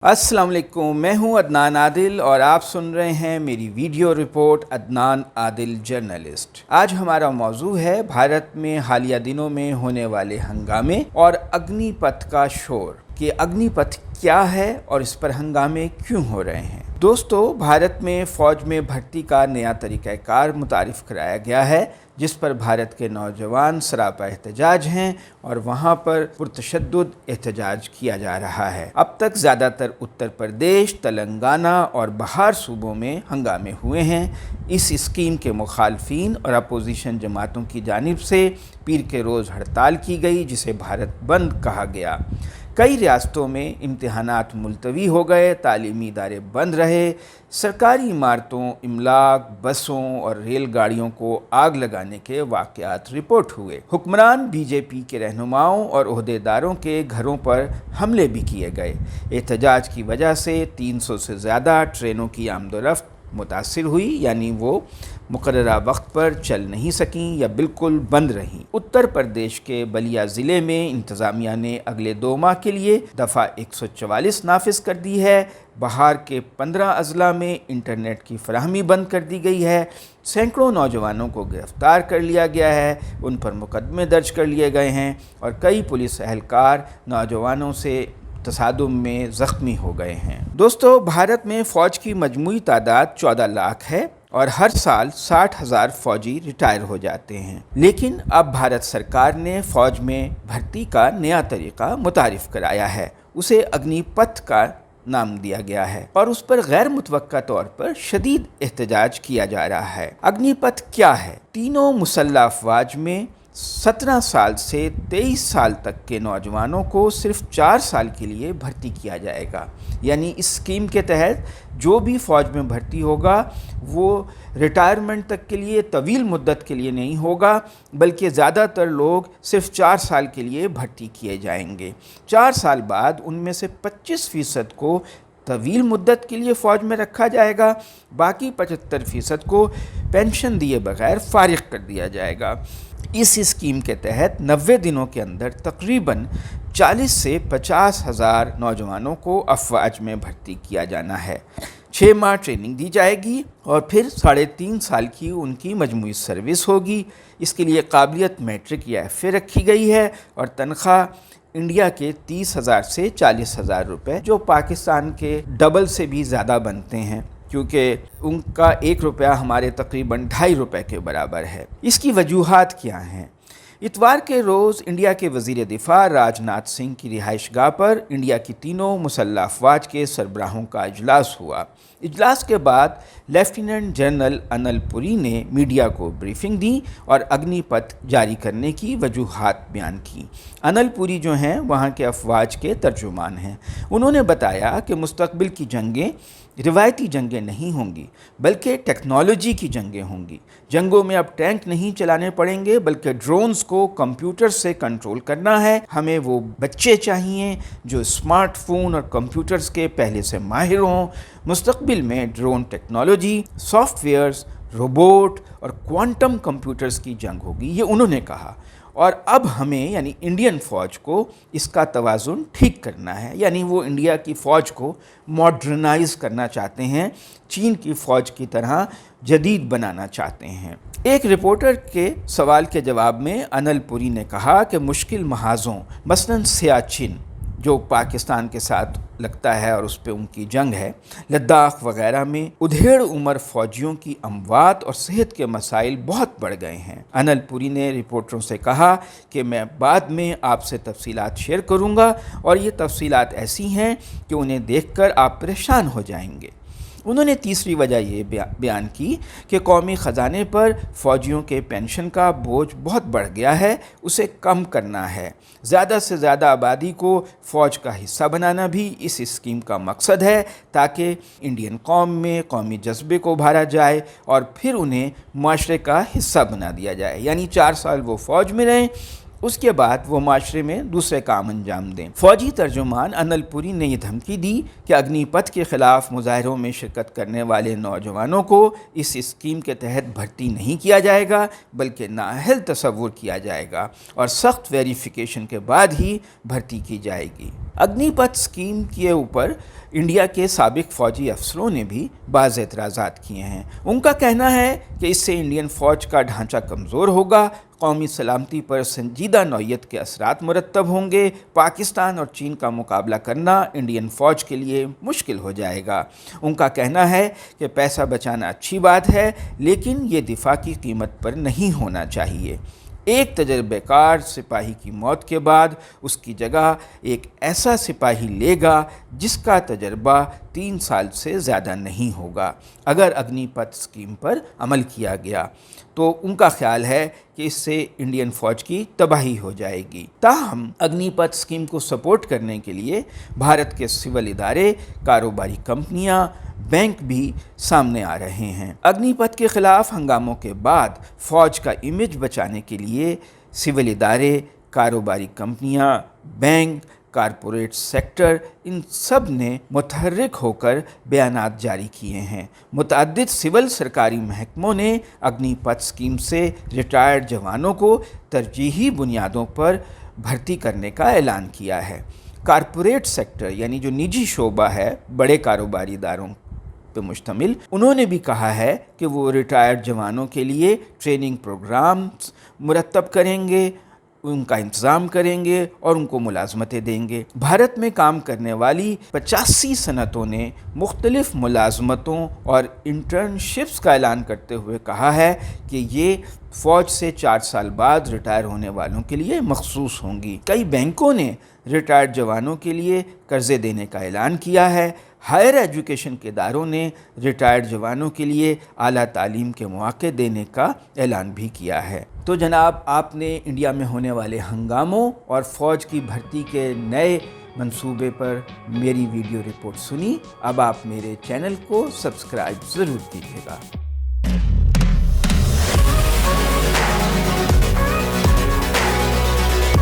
अस्सलाम वालेकुम, मैं हूं अदनान आदिल और आप सुन रहे हैं मेरी video report Adnan Adil journalist. आज हमारा मौजू है भारत में हालिया दिनों में होने वाले हंगामे और अग्निपथ का शोर कि अग्निपथ क्या है और इस पर हंगामे क्यों हो रहे हैं। दोस्तों, भारत में फ़ौज में भर्ती का नया तरीक़ाकार मुतारिफ़ कराया गया है जिस पर भारत के नौजवान सरापा एहतजाज हैं और वहाँ पर पुरतशद्दुद एहतजाज किया जा रहा है। अब तक ज़्यादातर उत्तर प्रदेश, तेलंगाना और बिहार सूबों में हंगामे हुए हैं। इस स्कीम के मुखालफिन और अपोजिशन जमातों की जानिब से पीर के रोज़ हड़ताल की गई जिसे भारत बंद कहा गया। कई रियासतों में इम्तिहानात मुलतवी हो गए, तालीमी इदारे बंद रहे, सरकारी इमारतों, इमलाक, बसों और रेल गाड़ियों को आग लगाने के वाक़यात रिपोर्ट हुए। हुक्मरान बीजेपी के रहनुमाओं और ओहदेदारों के घरों पर हमले भी किए गए। एहतजाज की वजह से 300 से ज़्यादा ट्रेनों की आमदोरफ्त मुतासिर हुई, यानी वो मुकर्ररा वक्त पर चल नहीं सकीं या बिल्कुल बंद रहीं। उत्तर प्रदेश के बलिया ज़िले में इंतज़ामिया ने अगले 2 माह के लिए दफ़ा 144 नाफिज कर दी है। बिहार के 15 अजला में इंटरनेट की फराहमी बंद कर दी गई है। सैकड़ों नौजवानों को गिरफ़्तार कर लिया गया है, उन पर मुकदमे दर्ज कर लिए गए हैं और कई पुलिस एहलकार नौजवानों से तसादुम में ज़ख्मी हो गए हैं। दोस्तों, भारत में फ़ौज की मजमूई तादाद 14 लाख है और हर साल 60,000 फ़ौजी रिटायर हो जाते हैं। लेकिन अब भारत सरकार ने फ़ौज में भर्ती का नया तरीक़ा मुतारिफ़ कराया है। उसे अग्निपथ का नाम दिया गया है और उस पर गैर मुतवक्का तौर पर शदीद एहतजाज किया जा रहा है। अग्निपथ क्या है? तीनों मुसल्लह अफ़वाज में 17 साल से 23 साल तक के नौजवानों को सिर्फ 4 साल के लिए भर्ती किया जाएगा। यानी इस स्कीम के तहत जो भी फ़ौज में भर्ती होगा वो रिटायरमेंट तक के लिए, तवील मुद्दत के लिए नहीं होगा, बल्कि ज़्यादातर लोग सिर्फ 4 साल के लिए भर्ती किए जाएंगे। 4 साल बाद उनमें से 25% को तवील मुद्दत के लिए फ़ौज में रखा जाएगा, बाकी 75% को पेंशन दिए बगैर फ़ारिग कर दिया जाएगा। इस स्कीम के तहत 90 दिनों के अंदर तकरीबन 40 से 50 हज़ार नौजवानों को अफ़वाज में भर्ती किया जाना है। 6 माह ट्रेनिंग दी जाएगी और फिर 3.5 साल की उनकी मजमूई सर्विस होगी। इसके लिए काबिलियत मैट्रिक या FA रखी गई है और तनख्वाह इंडिया के 30,000 से 40,000 रुपये, जो पाकिस्तान के डबल से भी ज़्यादा बनते हैं क्योंकि उनका 1 रुपया हमारे तकरीबन 2.5 रुपये के बराबर है। इसकी वजूहात क्या हैं? इतवार के रोज़ इंडिया के वज़ीर दिफ़ा राजनाथ सिंह की रिहाइशगाह पर इंडिया की तीनों मुसल्लह अफ़वाज के सरबराहों का इजलास हुआ। इजलास के बाद लेफ्टिनेंट जनरल अनिल पुरी ने मीडिया को ब्रीफिंग दी और अग्निपथ जारी करने की वजूहात बयान की। अनिल पुरी जो हैं वहाँ के अफ़वाज के तर्जुमान हैं। उन्होंने बताया कि मुस्तक़बिल की जंगें रिवायती जंगें नहीं होंगी बल्कि टेक्नोलॉजी की जंगें होंगी। जंगों में अब टैंक नहीं चलाने पड़ेंगे बल्कि ड्रोन्स को कंप्यूटर से कंट्रोल करना है। हमें वो बच्चे चाहिए जो स्मार्टफोन और कंप्यूटर्स के पहले से माहिर हों। मुस्तक़बिल में ड्रोन टेक्नोलॉजी, सॉफ्टवेयर्स, रोबोट और क्वांटम कंप्यूटर्स की जंग होगी, ये उन्होंने कहा। और अब हमें यानी इंडियन फ़ौज को इसका तवाज़ुन ठीक करना है, यानी वो इंडिया की फ़ौज को मॉडर्नाइज़ करना चाहते हैं, चीन की फ़ौज की तरह जदीद बनाना चाहते हैं। एक रिपोर्टर के सवाल के जवाब में अनिल पुरी ने कहा कि मुश्किल महाज़ों मसलन सियाचिन जो पाकिस्तान के साथ लगता है और उस पर उनकी जंग है, लद्दाख वगैरह में उधेड़ उम्र फ़ौजियों की अमवात और सेहत के मसाइल बहुत बढ़ गए हैं। अनिल पुरी ने रिपोर्टरों से कहा कि मैं बाद में आपसे तफसीलात शेयर करूंगा और ये तफसीलात ऐसी हैं कि उन्हें देखकर आप परेशान हो जाएंगे। उन्होंने तीसरी वजह ये बयान की कि कौमी ख़जाने पर फ़ौजियों के पेंशन का बोझ बहुत बढ़ गया है, उसे कम करना है। ज़्यादा से ज़्यादा आबादी को फ़ौज का हिस्सा बनाना भी इस स्कीम का मकसद है ताकि इंडियन कौम में कौमी जज्बे को उभारा जाए और फिर उन्हें माशरे का हिस्सा बना दिया जाए। यानी 4 साल वो फ़ौज में रहें, उसके बाद वो माशरे में दूसरे काम अंजाम दें। फौजी तर्जुमान अनिल पुरी ने यह धमकी दी कि अग्निपथ के खिलाफ मुजाहरों में शिरकत करने वाले नौजवानों को इस स्कीम के तहत भर्ती नहीं किया जाएगा, बल्कि नाअहल तसव्वुर किया जाएगा और सख्त वेरिफिकेशन के बाद ही भर्ती की जाएगी। अग्निपथ स्कीम के ऊपर इंडिया के साबिक फ़ौजी अफसरों ने भी बाज़ एतराज़ात किए हैं। उनका कहना है कि इससे इंडियन फ़ौज का ढांचा कमज़ोर होगा, कौमी सलामती पर संजीदा नौयत के असरात मुरतब होंगे, पाकिस्तान और चीन का मुकाबला करना इंडियन फ़ौज के लिए मुश्किल हो जाएगा। उनका कहना है कि पैसा बचाना अच्छी बात है, लेकिन ये दिफा की कीमत पर नहीं होना चाहिए। एक तजर्बेकार सिपाही की मौत के बाद उसकी जगह एक ऐसा सिपाही लेगा जिसका तजर्बा 3 साल से ज़्यादा नहीं होगा। अगर अग्निपथ स्कीम पर अमल किया गया तो उनका ख्याल है कि इससे इंडियन फ़ौज की तबाही हो जाएगी। ताहम अग्निपथ स्कीम को सपोर्ट करने के लिए भारत के सिविल इदारे, कारोबारी कंपनियां, बैंक भी सामने आ रहे हैं। अग्निपथ के खिलाफ हंगामों के बाद फ़ौज का इमेज बचाने के लिए सिविल इदारे, कारोबारी कंपनियां, बैंक, कारपोरेट सेक्टर, इन सब ने मुतहर्रिक होकर बयानात जारी किए हैं। मुतअद्दिद सिविल सरकारी महकमों ने अग्निपथ स्कीम से रिटायर्ड जवानों को तरजीही बुनियादों पर भर्ती करने का ऐलान किया है। कारपोरेट सेक्टर यानी जो निजी शोबा है, बड़े कारोबारी इदारों पे मुश्तमिल, उन्होंने भी कहा है कि वो रिटायर्ड जवानों के लिए ट्रेनिंग प्रोग्राम्स मुरतब करेंगे, उनका इंतज़ाम करेंगे और उनको मुलाजमतें देंगे। भारत में काम करने वाली 85 सनतों ने मुख्तलिफ मुलाजमतों और इंटर्नशिप्स का ऐलान करते हुए कहा है कि ये फ़ौज से 4 साल बाद रिटायर होने वालों के लिए मखसूस होंगी। कई बैंकों ने रिटायर्ड जवानों के लिए कर्ज़े देने का ऐलान किया है। हायर एजुकेशन के इदारों ने रिटायर्ड जवानों के लिए आला तालीम के मौके देने का ऐलान भी किया है। तो जनाब, आपने इंडिया में होने वाले हंगामों और फ़ौज की भर्ती के नए मंसूबे पर मेरी वीडियो रिपोर्ट सुनी। अब आप मेरे चैनल को सब्सक्राइब ज़रूर कीजिएगा।